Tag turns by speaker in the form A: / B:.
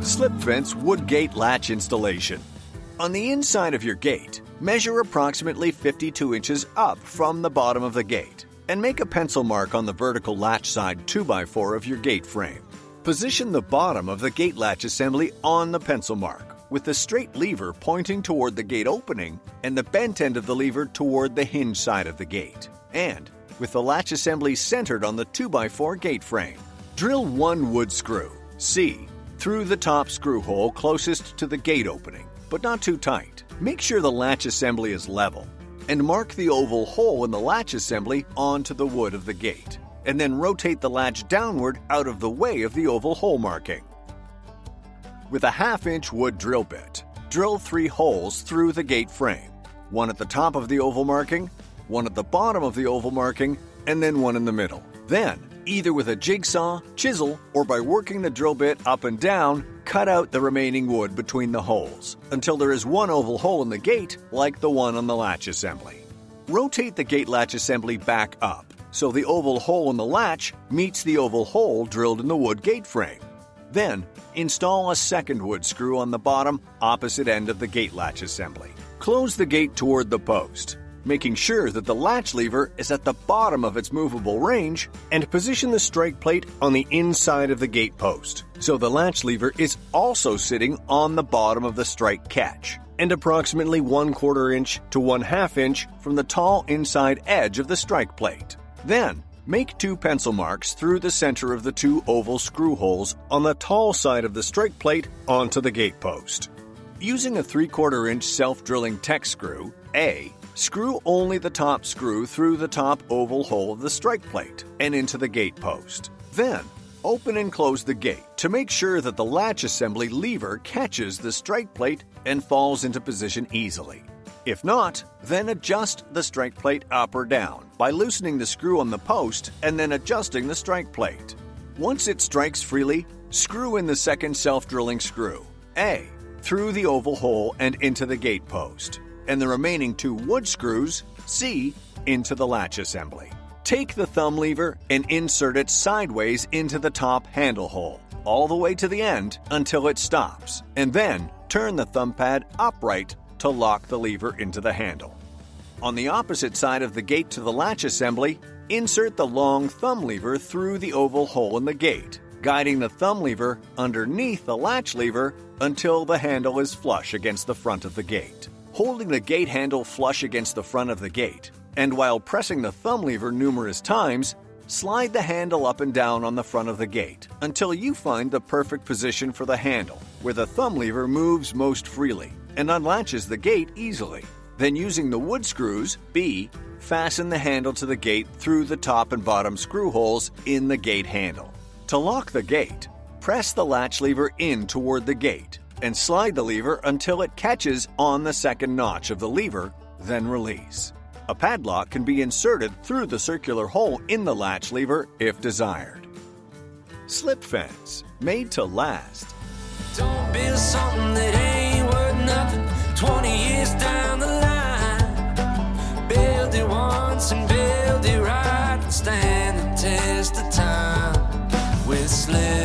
A: Slipfence wood gate latch installation. On the inside of your gate, measure approximately 52 inches up from the bottom of the gate and make a pencil mark on the vertical latch side 2x4 of your gate frame. Position the bottom of the gate latch assembly on the pencil mark, with the straight lever pointing toward the gate opening and the bent end of the lever toward the hinge side of the gate, and with the latch assembly centered on the 2x4 gate frame. Drill one wood screw, C, through the top screw hole closest to the gate opening, but not too tight. Make sure the latch assembly is level, and mark the oval hole in the latch assembly onto the wood of the gate, and then rotate the latch downward out of the way of the oval hole marking. With a 1/2-inch wood drill bit, drill 3 holes through the gate frame, one at the top of the oval marking, one at the bottom of the oval marking, and then one in the middle. Then, either with a jigsaw, chisel, or by working the drill bit up and down, cut out the remaining wood between the holes until there is one oval hole in the gate like the one on the latch assembly. Rotate the gate latch assembly back up so the oval hole in the latch meets the oval hole drilled in the wood gate frame. Then, install a second wood screw on the bottom opposite end of the gate latch assembly. Close the gate toward the post, making sure that the latch lever is at the bottom of its movable range, and position the strike plate on the inside of the gate post, so the latch lever is also sitting on the bottom of the strike catch, and approximately 1/4 inch to 1/2 inch from the tall inside edge of the strike plate. Then, make 2 pencil marks through the center of the 2 oval screw holes on the tall side of the strike plate onto the gate post. Using a 3/4 inch self-drilling Tech screw, A, screw only the top screw through the top oval hole of the strike plate and into the gate post. Then, open and close the gate to make sure that the latch assembly lever catches the strike plate and falls into position easily. If not, then adjust the strike plate up or down by loosening the screw on the post and then adjusting the strike plate. Once it strikes freely, screw in the second self-drilling screw, A, through the oval hole and into the gate post, and the remaining 2 wood screws, C, into the latch assembly. Take the thumb lever and insert it sideways into the top handle hole, all the way to the end until it stops, and then turn the thumb pad upright to lock the lever into the handle. On the opposite side of the gate to the latch assembly, insert the long thumb lever through the oval hole in the gate, guiding the thumb lever underneath the latch lever until the handle is flush against the front of the gate. Holding the gate handle flush against the front of the gate, and while pressing the thumb lever numerous times, slide the handle up and down on the front of the gate until you find the perfect position for the handle, where the thumb lever moves most freely and unlatches the gate easily. Then, using the wood screws, B, fasten the handle to the gate through the top and bottom screw holes in the gate handle. To lock the gate, press the latch lever in toward the gate and slide the lever until it catches on the second notch of the lever, then release. A padlock can be inserted through the circular hole in the latch lever if desired. Slipfence, made to last.
B: Don't build something that ain't worth nothing 20 years down the line. Build it once and build it right and stand the test of time with Slipfence.